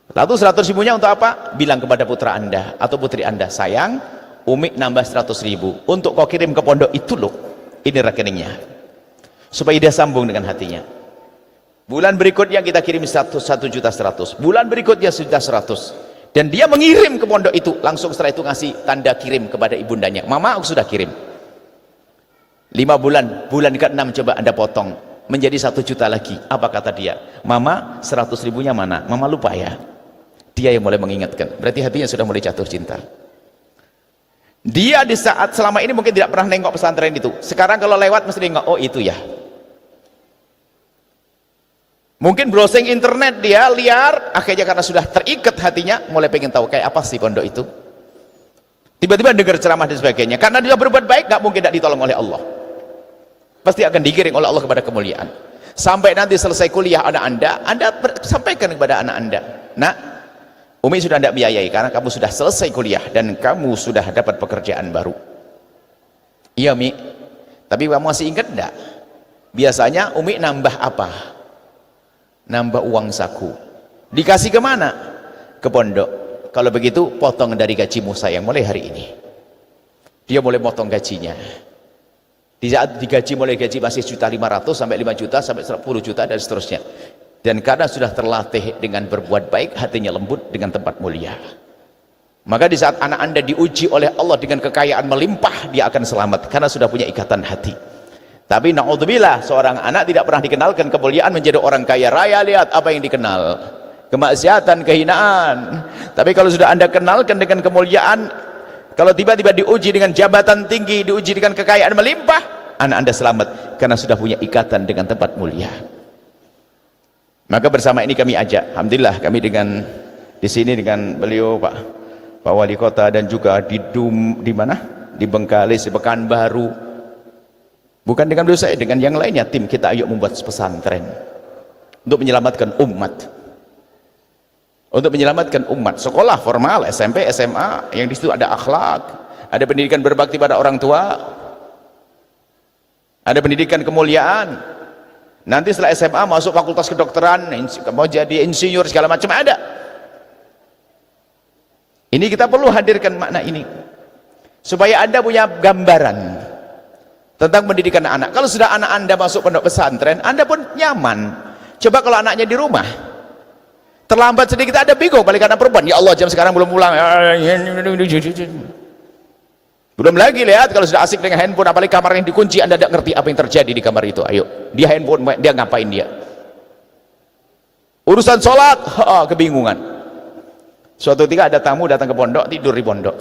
Lalu 100 ribunya untuk apa? Bilang kepada putra Anda atau putri Anda, sayang, Umi nambah 100 ribu untuk kau kirim ke pondok itu loh. Ini rekeningnya. Supaya dia sambung dengan hatinya. Bulan berikutnya kita kirim 1 juta 100. Bulan berikutnya sudah 100. Dan dia mengirim ke pondok itu, langsung setelah itu ngasih tanda kirim kepada ibundanya. Mama, aku sudah kirim. 5 bulan, bulan ke-6 coba Anda potong menjadi 1 juta lagi. Apa kata dia? Mama, 100 ribunya mana? Mama lupa ya. Dia yang mulai mengingatkan. Berarti hatinya sudah mulai jatuh cinta. Dia di saat selama ini mungkin tidak pernah nengok pesantren itu. Sekarang kalau lewat mesti nengok, oh itu ya. Mungkin browsing internet dia liar, akhirnya karena sudah terikat hatinya mulai pengen tahu kayak apa sih pondok itu. Tiba-tiba dengar ceramah dan sebagainya. Karena dia berbuat baik, gak mungkin tidak ditolong oleh Allah. Pasti akan digiring oleh Allah kepada kemuliaan. Sampai nanti selesai kuliah anak Anda sampaikan kepada anak Anda, nak, Umi sudah tidak biayai karena kamu sudah selesai kuliah dan kamu sudah dapat pekerjaan baru. Iya Mi, tapi kamu masih ingat enggak? Biasanya Umi nambah apa? Nambah uang saku. Dikasih kemana? Ke pondok. Kalau begitu potong dari gajimu sayang mulai hari ini. Dia mulai potong gajinya. Di saat digaji, mulai gaji masih 1.500.000 sampai 5 juta sampai 10 juta dan seterusnya. Dan karena sudah terlatih dengan berbuat baik, hatinya lembut dengan tempat mulia. Maka di saat anak Anda diuji oleh Allah dengan kekayaan melimpah, dia akan selamat karena sudah punya ikatan hati. Tapi na'udzubillah, seorang anak tidak pernah dikenalkan kemuliaan menjadi orang kaya raya, lihat apa yang dikenal, kemaksiatan, kehinaan. Tapi kalau sudah Anda kenalkan dengan kemuliaan, kalau tiba-tiba diuji dengan jabatan tinggi, diuji dengan kekayaan melimpah, anak Anda selamat karena sudah punya ikatan dengan tempat mulia. Maka bersama ini kami ajak, alhamdulillah kami di sini dengan beliau Pak Wali Kota, dan juga di mana? Di Bengkalis, di Pekanbaru. Bukan dengan beliau saya, dengan yang lainnya, tim kita ayo membuat pesantren untuk menyelamatkan umat. Untuk menyelamatkan umat. Sekolah formal, SMP, SMA, yang di situ ada akhlak, ada pendidikan berbakti pada orang tua, ada pendidikan kemuliaan. Nanti setelah SMA masuk fakultas kedokteran, mau jadi insinyur segala macam ada. Ini kita perlu hadirkan makna ini supaya Anda punya gambaran tentang pendidikan anak. Kalau sudah anak Anda masuk pondok pesantren, Anda pun nyaman. Coba kalau anaknya di rumah, terlambat sedikit ada bingung, balik anak perempuan, ya Allah jam sekarang belum pulang. Belum lagi lihat kalau sudah asik dengan handphone, apalagi kamar yang dikunci, Anda tidak ngerti apa yang terjadi di kamar itu. Ayo, dia handphone, dia ngapain dia? Urusan sholat, kebingungan. Suatu ketika ada tamu datang ke pondok, tidur di pondok,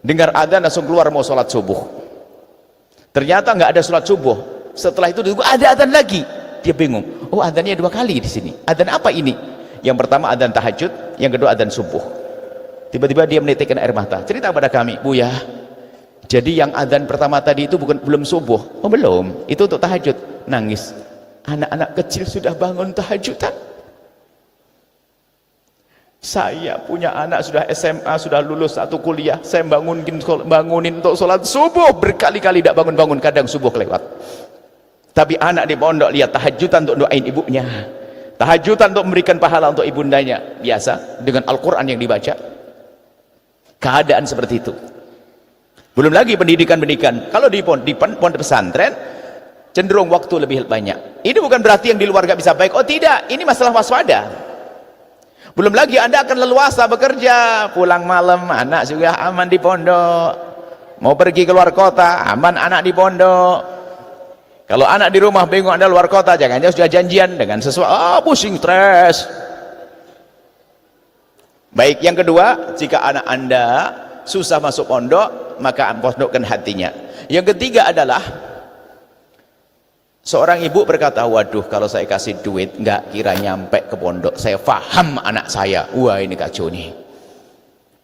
dengar adzan langsung keluar mau sholat subuh. Ternyata nggak ada sholat subuh. Setelah itu ada adzan lagi, dia bingung. Oh, adzannya 2 kali di sini. Adzan apa ini? Yang pertama adzan tahajud, yang kedua adzan subuh. Tiba-tiba dia menitikkan air mata. Cerita pada kami, Buya, jadi yang adzan pertama tadi itu belum subuh. Oh belum, itu untuk tahajud. Nangis. Anak-anak kecil sudah bangun tahajudan. Saya punya anak sudah SMA, sudah lulus 1 kuliah, saya bangunin untuk sholat subuh berkali-kali tidak bangun-bangun, kadang subuh kelewat. Tapi anak di pondok lihat tahajudan untuk doain ibunya, tahajudan untuk memberikan pahala untuk ibundanya, biasa dengan Al-Quran yang dibaca. Keadaan seperti itu. Belum lagi pendidikan. Kalau di pondok pesantren cenderung waktu lebih banyak. Ini bukan berarti yang di luar gak bisa baik, oh tidak, ini masalah waspada. Belum lagi Anda akan leluasa bekerja, pulang malam anak juga aman di pondok, mau pergi ke luar kota aman anak di pondok. Kalau anak di rumah bingung Anda luar kota, jangan-jangan sudah janjian dengan sesuatu, pusing, stres. Baik, yang kedua, jika anak Anda susah masuk pondok, maka pondokkan hatinya. Yang ketiga adalah seorang ibu berkata, waduh kalau saya kasih duit nggak kira nyampe ke pondok, saya paham anak saya, wah ini kacau nih.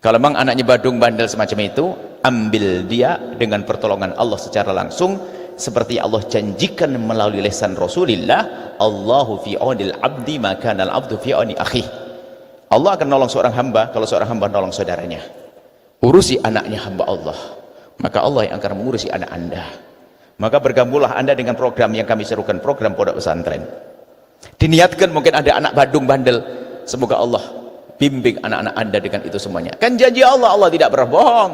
Kalau memang anaknya badung bandel semacam itu, ambil dia dengan pertolongan Allah secara langsung, seperti Allah janjikan melalui lisan Rasulullah, Allahu fi aunil abdi maka al abdu fi auni akhi. Allah akan nolong seorang hamba kalau seorang hamba nolong saudaranya. Urusi anaknya hamba Allah, maka Allah yang akan mengurusi anak Anda. Maka bergabunglah Anda dengan program yang kami serukan, program pondok pesantren. Diniatkan mungkin ada anak badung bandel, semoga Allah bimbing anak-anak Anda dengan itu semuanya. Kan janji Allah, Allah tidak berbohong.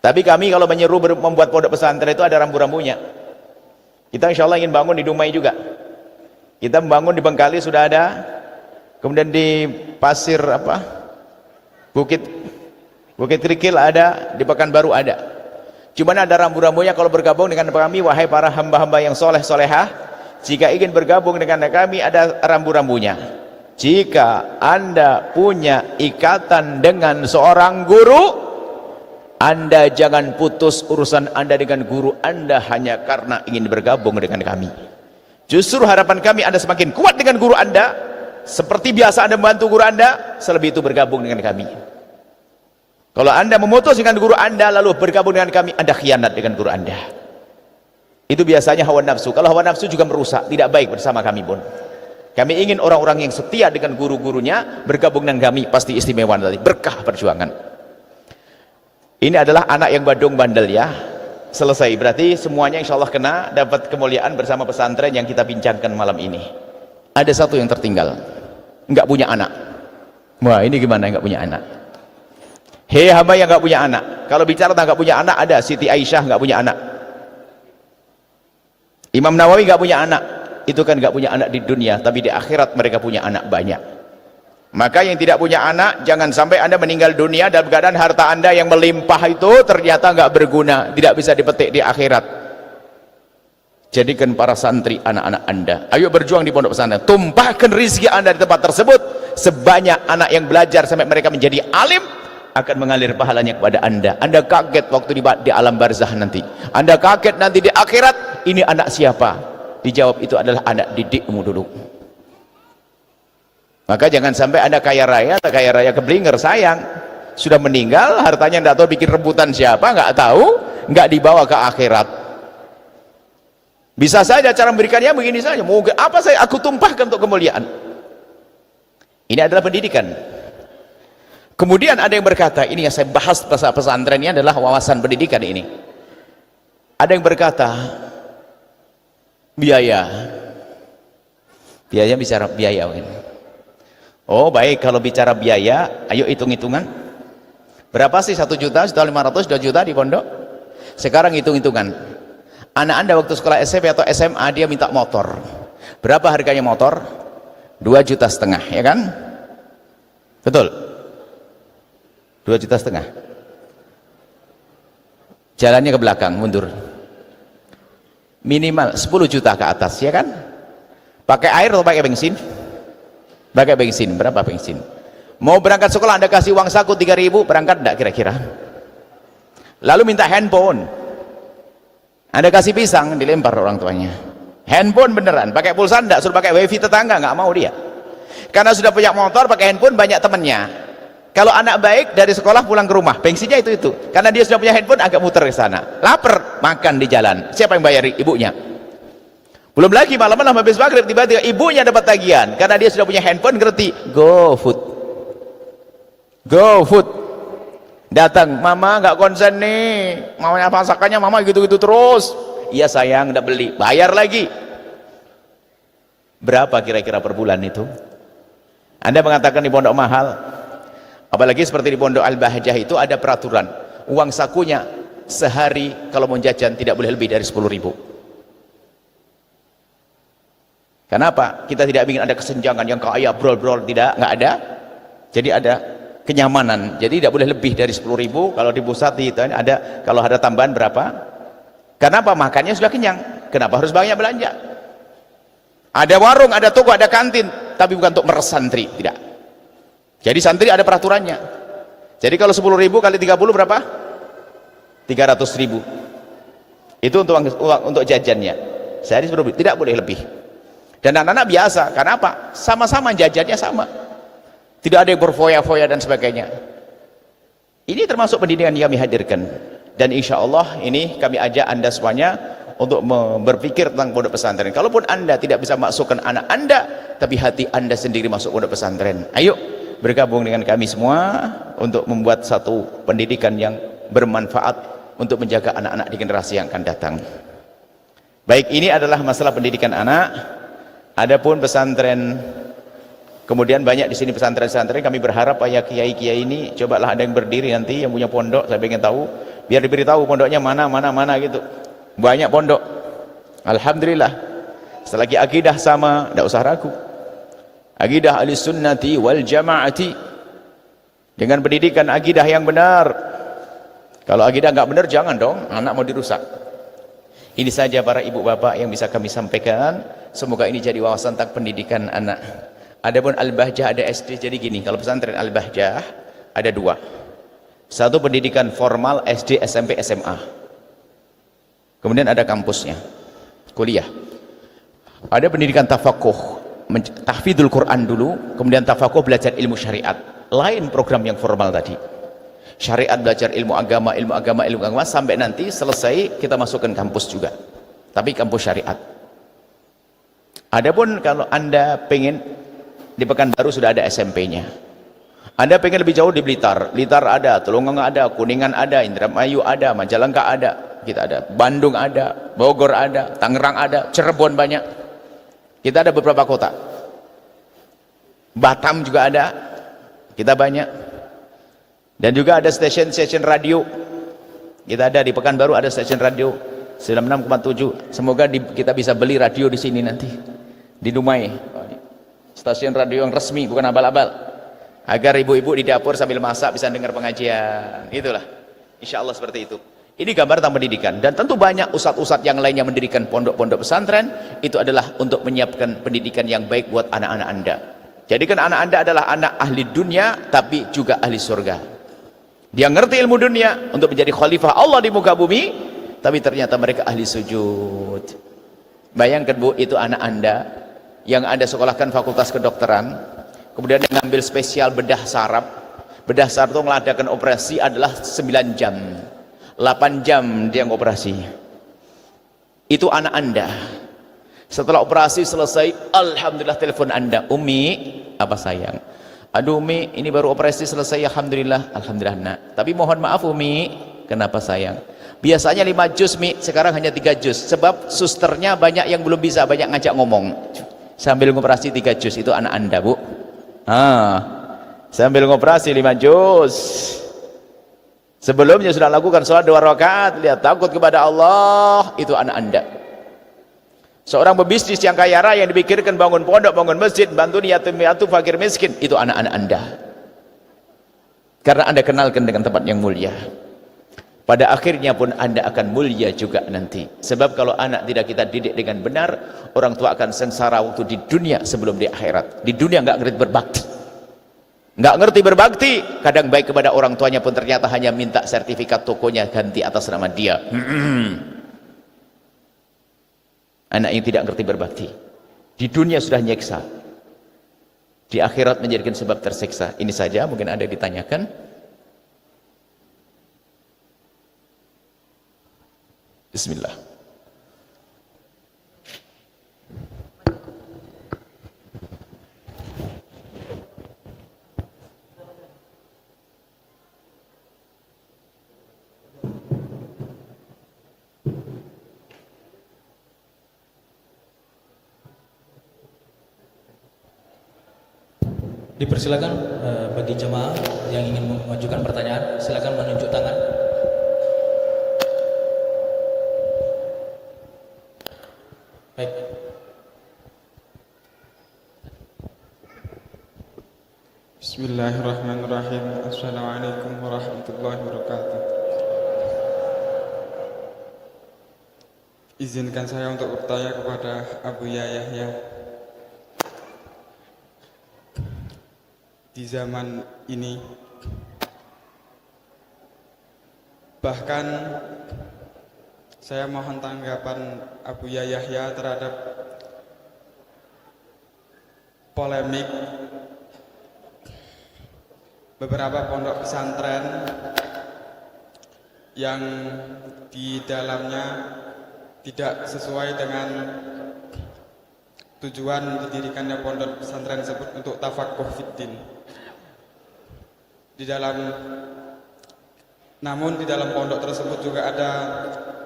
Tapi kami kalau menyeru membuat pondok pesantren itu ada rambu-rambunya. Kita insya Allah ingin bangun di Dumai juga. Kita membangun di Bengkali sudah ada, kemudian di Pasir Bukit Kerikil ada, di Pekanbaru ada. Cuman ada rambu-rambunya kalau bergabung dengan kami, wahai para hamba-hamba yang soleh solehah, jika ingin bergabung dengan kami ada rambu-rambunya. Jika Anda punya ikatan dengan seorang guru, Anda jangan putus urusan Anda dengan guru Anda hanya karena ingin bergabung dengan kami. Justru harapan kami Anda semakin kuat dengan guru Anda, seperti biasa Anda membantu guru Anda, selebih itu bergabung dengan kami. Kalau Anda memutus dengan guru Anda lalu bergabung dengan kami, Anda khianat dengan guru Anda. Itu biasanya hawa nafsu. Kalau hawa nafsu juga merusak, tidak baik bersama kami pun. Kami ingin orang-orang yang setia dengan guru-gurunya bergabung dengan kami, pasti istimewa nanti, berkah perjuangan. Ini adalah anak yang badung bandel ya. Selesai, berarti semuanya insya Allah kena dapat kemuliaan bersama pesantren yang kita bincangkan malam ini. Ada satu yang tertinggal, nggak punya anak. Wah ini gimana nggak punya anak? Hei hamba yang nggak punya anak, anak. Kalau bicara tentang nggak punya anak, ada Siti Aisyah nggak punya anak, Imam Nawawi nggak punya anak. Itu kan nggak punya anak di dunia, tapi di akhirat mereka punya anak banyak. Maka yang tidak punya anak, jangan sampai anda meninggal dunia dalam keadaan harta anda yang melimpah itu ternyata nggak berguna, tidak bisa dipetik di akhirat. Jadikan para santri anak-anak anda, ayo berjuang di pondok pesantren, tumpahkan rizki anda di tempat tersebut. Sebanyak anak yang belajar sampai mereka menjadi alim, akan mengalir pahalanya kepada anda. Anda kaget waktu di alam barzah nanti, anda kaget nanti di akhirat, ini anak siapa? Dijawab, itu adalah anak didikmu dulu. Maka jangan sampai anda kaya raya atau kaya raya keblinger, sayang, sudah meninggal, hartanya tidak tahu bikin rebutan siapa, nggak tahu, nggak dibawa ke akhirat. Bisa saja cara memberikannya begini saja, mungkin apa saya aku tumpahkan untuk kemuliaan. Ini adalah pendidikan. Kemudian ada yang berkata, ini yang saya bahas pasal pesantren ini adalah wawasan pendidikan ini. Ada yang berkata, biaya bicara biaya mungkin. Oh baik, kalau bicara biaya, ayo hitung-hitungan. Berapa sih 1 juta, 1.500.000, 2 juta di pondok? Sekarang hitung-hitungan. Anak anda waktu sekolah SMP atau SMA dia minta motor. Berapa harganya motor? 2,5 juta, ya kan? Betul? 2,5 juta. Jalannya ke belakang, mundur. Minimal 10 juta ke atas, ya kan? Pakai air atau pakai bensin? Pakai bensin. Berapa bensin? Mau berangkat sekolah anda kasih uang saku 3.000, berangkat enggak kira-kira? Lalu minta handphone, anda kasih pisang, dilempar orang tuanya. Handphone beneran, pakai pulsa enggak, suruh pakai wifi tetangga, nggak mau dia. Karena sudah punya motor, pakai handphone, banyak temennya. Kalau anak baik dari sekolah pulang ke rumah, bensinnya itu. Karena dia sudah punya handphone, agak muter ke sana. Lapar, makan di jalan. Siapa yang bayari? Ibunya. Belum lagi malam-malam habis maghrib tiba-tiba ibunya dapat tagihan karena dia sudah punya handphone, ngerti GoFood. Datang, mama nggak konsen nih, maunya masakannya mama gitu-gitu terus. Iya sayang, udah beli, bayar lagi. Berapa kira-kira per bulan itu? Anda mengatakan di pondok mahal, apalagi seperti di pondok Al-Bahjah itu ada peraturan, uang sakunya sehari kalau mau jajan tidak boleh lebih dari 10.000. Kenapa? Kita tidak ingin ada kesenjangan yang kaya brol-brol, tidak, nggak ada. Jadi ada kenyamanan. Jadi tidak boleh lebih dari 10.000. Kalau di pusat itu ada, kalau ada tambahan berapa? Kenapa? Makannya sudah kenyang. Kenapa harus banyak belanja? Ada warung, ada toko, ada kantin, tapi bukan untuk meres santri, tidak. Jadi santri ada peraturannya. Jadi kalau 10.000 kali 30 berapa? 300.000. Itu untuk jajannya. Sehari 10.000, tidak boleh lebih. Dan anak-anak biasa, karena apa? Sama-sama jajannya sama, tidak ada yang berfoya-foya dan sebagainya. Ini termasuk pendidikan yang kami hadirkan, dan insya Allah ini kami ajak anda semuanya untuk berpikir tentang pondok pesantren. Kalaupun anda tidak bisa masukkan anak anda, tapi hati anda sendiri masuk pondok pesantren, ayo bergabung dengan kami semua untuk membuat satu pendidikan yang bermanfaat untuk menjaga anak-anak di generasi yang akan datang. Baik, ini adalah masalah pendidikan anak. Adapun pesantren, kemudian banyak di sini pesantren-pesantren, kami berharap ya kiai-kiai ini cobalah ada yang berdiri nanti yang punya pondok, saya ingin tahu, biar diberitahu pondoknya mana gitu. Banyak pondok, alhamdulillah. Selagi akidah sama, tidak usah ragu. Akidah ahlis sunnati wal jamaati, dengan pendidikan akidah yang benar. Kalau akidah nggak benar, jangan dong, anak mau dirusak. Ini saja para ibu bapak yang bisa kami sampaikan. Semoga ini jadi wawasan tentang pendidikan anak. Adapun Al-Bahjah ada SD, jadi gini, kalau pesantren Al-Bahjah ada 2. Satu pendidikan formal SD, SMP, SMA. Kemudian ada kampusnya, kuliah. Ada pendidikan tafakuh, tahfidzul Quran dulu, kemudian tafakuh belajar ilmu syariat. Lain program yang formal tadi. Syariat belajar ilmu agama sampai nanti selesai kita masukkan kampus juga. Tapi kampus syariat. Adapun kalau anda pengen di Pekanbaru sudah ada SMP-nya. Anda pengen lebih jauh di Blitar. Blitar ada, Tulungagung ada, Kuningan ada, Indramayu ada, Majalengka ada, kita ada, Bandung ada, Bogor ada, Tangerang ada, Cirebon banyak. Kita ada beberapa kota. Batam juga ada. Kita banyak. Dan juga ada stasiun-stasiun radio Kita ada di Pekanbaru, ada stasiun radio 96,7. Semoga kita bisa beli radio di sini nanti, di Dumai, stasiun radio yang resmi, bukan abal-abal, agar ibu-ibu di dapur sambil masak bisa dengar pengajian. Itulah, insya Allah seperti itu. Ini gambar tentang pendidikan. Dan tentu banyak ustadz-ustadz yang lainnya mendirikan pondok-pondok pesantren. Itu adalah untuk menyiapkan pendidikan yang baik buat anak-anak anda. Jadikan anak anda adalah anak ahli dunia, tapi juga ahli surga. Dia ngerti ilmu dunia untuk menjadi khalifah Allah di muka bumi, tapi ternyata mereka ahli sujud. Bayangkan Bu, itu anak anda yang anda sekolahkan fakultas kedokteran, kemudian dia ngambil spesial bedah saraf. Bedah saraf itu mengadakan operasi adalah 9 jam, 8 jam dia ngoperasi. Itu anak anda. Setelah operasi selesai, alhamdulillah telepon anda, Umi, apa sayang? Aduh Umi, ini baru operasi selesai, alhamdulillah. Alhamdulillah nak. Tapi mohon maaf Umi, kenapa sayang? Biasanya 5 juz Mi, sekarang hanya 3 juz. Sebab susternya banyak yang belum bisa, banyak ngajak ngomong. Sambil ngoperasi 3 juz, itu anak anda Bu. Sambil ngoperasi 5 juz. Sebelumnya sudah lakukan sholat 2 rakaat, lihat takut kepada Allah, itu anak anda. Seorang pebisnis yang kaya raya yang dipikirkan bangun pondok, bangun masjid, bantu yatim piatu, fakir miskin, itu anak-anak anda. Karena anda kenalkan dengan tempat yang mulia. Pada akhirnya pun anda akan mulia juga nanti. Sebab kalau anak tidak kita didik dengan benar, orang tua akan sengsara waktu di dunia sebelum di akhirat. Di dunia nggak ngerti berbakti. Nggak ngerti berbakti, kadang baik kepada orang tuanya pun ternyata hanya minta sertifikat tokonya ganti atas nama dia. Anak yang tidak ngerti berbakti, di dunia sudah nyeksa, di akhirat menjadikan sebab tersiksa. Ini saja, mungkin ada yang ditanyakan. Bismillah. Dipersilakan bagi jemaah yang ingin mengajukan pertanyaan, silakan menunjuk tangan. Baik. Bismillahirrahmanirrahim. Assalamualaikum warahmatullahi wabarakatuh. Izinkan saya untuk bertanya kepada Abu Yahya. Di zaman ini, bahkan saya mohon tanggapan Abu Yahya terhadap polemik beberapa pondok pesantren yang di dalamnya tidak sesuai dengan tujuan didirikannya pondok pesantren tersebut untuk tafakuh fiddin. Namun di dalam pondok tersebut juga ada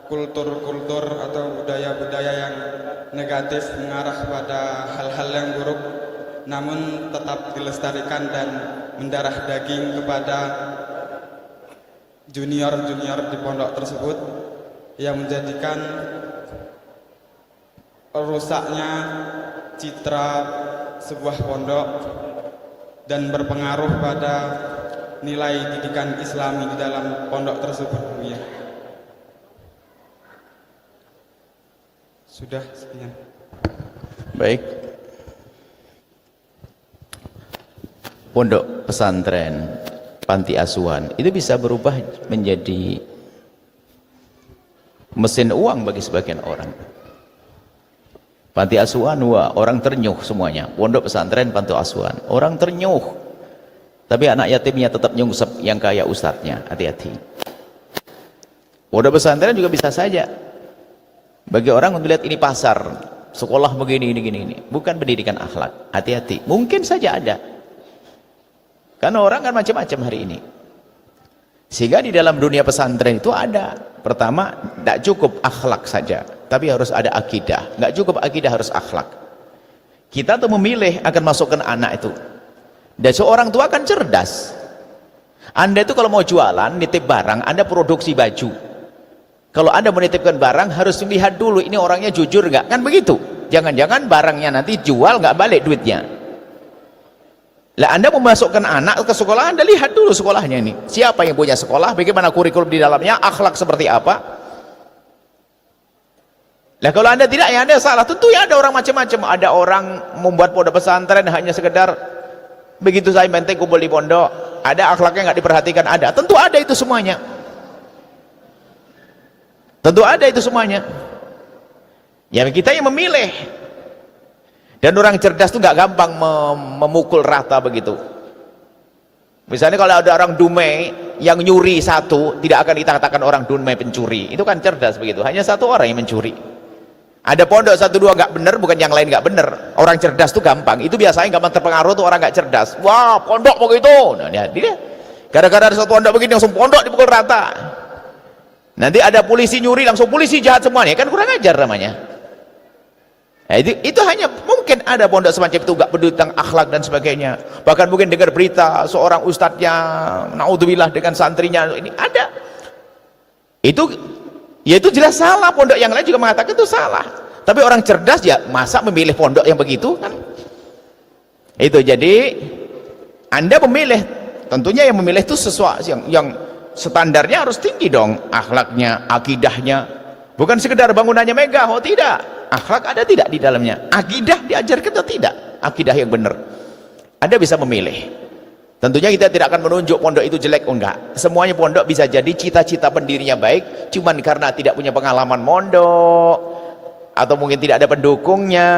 kultur-kultur atau budaya-budaya yang negatif mengarah pada hal-hal yang buruk, namun tetap dilestarikan dan mendarah daging kepada junior-junior di pondok tersebut, yang menjadikan rusaknya citra sebuah pondok dan berpengaruh pada nilai didikan Islami di dalam pondok tersebut. Ya. Sudah sekian. Baik. Pondok pesantren, panti asuhan itu bisa berubah menjadi mesin uang bagi sebagian orang. Panti asuhan, wah, orang ternyuh semuanya. Pondok pesantren, panti asuhan, orang ternyuh. Tapi anak yatimnya tetap nyungsep yang kaya ustadznya. Hati-hati. Pondok pesantren juga bisa saja bagi orang melihat ini pasar, sekolah begini, ini. Bukan pendidikan akhlak. Hati-hati. Mungkin saja ada. Karena orang kan macam-macam hari ini. Sehingga di dalam dunia pesantren itu ada. Pertama, tidak cukup akhlak saja, tapi harus ada akidah. Nggak cukup akidah, harus akhlak. Kita tuh memilih akan masukkan anak itu. Dan seorang tua kan cerdas. Anda itu kalau mau jualan, nitip barang, Anda produksi baju. Kalau Anda menitipkan barang harus lihat dulu ini orangnya jujur nggak, kan begitu. Jangan-jangan barangnya nanti jual nggak balik duitnya. Lah Anda memasukkan anak ke sekolah, Anda lihat dulu sekolahnya ini. Siapa yang punya sekolah, bagaimana kurikulum di dalamnya, akhlak seperti apa. Lah kalau Anda tidak, ya Anda salah. Tentu ya ada orang macam-macam. Ada orang membuat pondok pesantren hanya sekedar begitu saya penting kumpul di pondok. Ada akhlaknya nggak diperhatikan, ada. Tentu ada itu semuanya. Tentu ada itu semuanya. Ya kita yang memilih. Dan orang cerdas itu nggak gampang memukul rata begitu. Misalnya kalau ada orang dumai yang nyuri satu, tidak akan dikatakan orang dumai pencuri. Itu kan cerdas begitu. Hanya satu orang yang mencuri. Ada pondok satu dua nggak benar, bukan yang lain nggak benar. Orang cerdas itu gampang. Itu biasanya gampang terpengaruh tuh orang nggak cerdas. Wah pondok begitu. Nah dia gara-gara ada satu pondok begini langsung pondok dipukul rata. Nanti ada polisi nyuri langsung polisi jahat semuanya, kan kurang ajar namanya. Nah, itu hanya mungkin ada pondok semacam itu nggak peduli tentang akhlak dan sebagainya. Bahkan mungkin dengar berita seorang ustadznya naudzubillah dengan santrinya ini ada. Itu ya itu jelas salah. Pondok yang lain juga mengatakan itu salah. Tapi orang cerdas ya masa memilih pondok yang begitu kan? Itu jadi Anda memilih, tentunya yang memilih itu sesuatu yang standarnya harus tinggi dong, akhlaknya, akidahnya. Bukan sekedar bangunannya megah, oh tidak. Akhlak ada tidak di dalamnya? Akidah diajarkan atau tidak? Akidah yang benar. Anda bisa memilih. Tentunya kita tidak akan menunjuk pondok itu jelek, oh enggak. Semuanya pondok bisa jadi cita-cita pendirinya baik, cuman karena tidak punya pengalaman mondok atau mungkin tidak ada pendukungnya,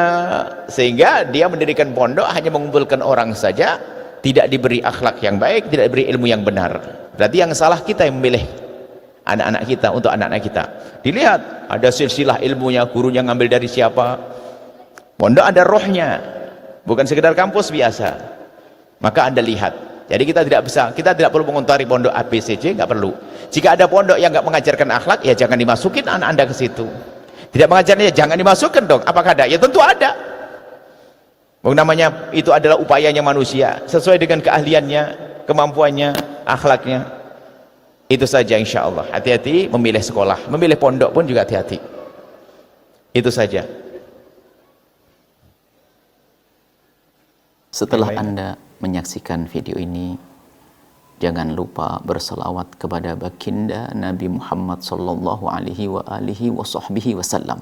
sehingga dia mendirikan pondok hanya mengumpulkan orang saja, tidak diberi akhlak yang baik, tidak diberi ilmu yang benar. Berarti yang salah kita yang memilih anak-anak kita untuk anak-anak kita. Dilihat ada silsilah ilmunya, gurunya ngambil dari siapa. Pondok ada rohnya, bukan sekedar kampus biasa. Maka Anda lihat. Jadi kita tidak perlu mengontari pondok A, B, C, D, nggak perlu. Jika ada pondok yang nggak mengajarkan akhlak, ya jangan dimasukin anak Anda ke situ. Tidak mengajarnya, jangan dimasukkan dong. Apakah ada? Ya tentu ada. Namanya itu adalah upayanya manusia, sesuai dengan keahliannya, kemampuannya, akhlaknya. Itu saja insya Allah. Hati-hati memilih sekolah, memilih pondok pun juga hati-hati. Itu saja. Setelah Anda menyaksikan video ini, jangan lupa berselawat kepada baginda Nabi Muhammad sallallahu alaihi wa alihi wa sahbihi wasallam.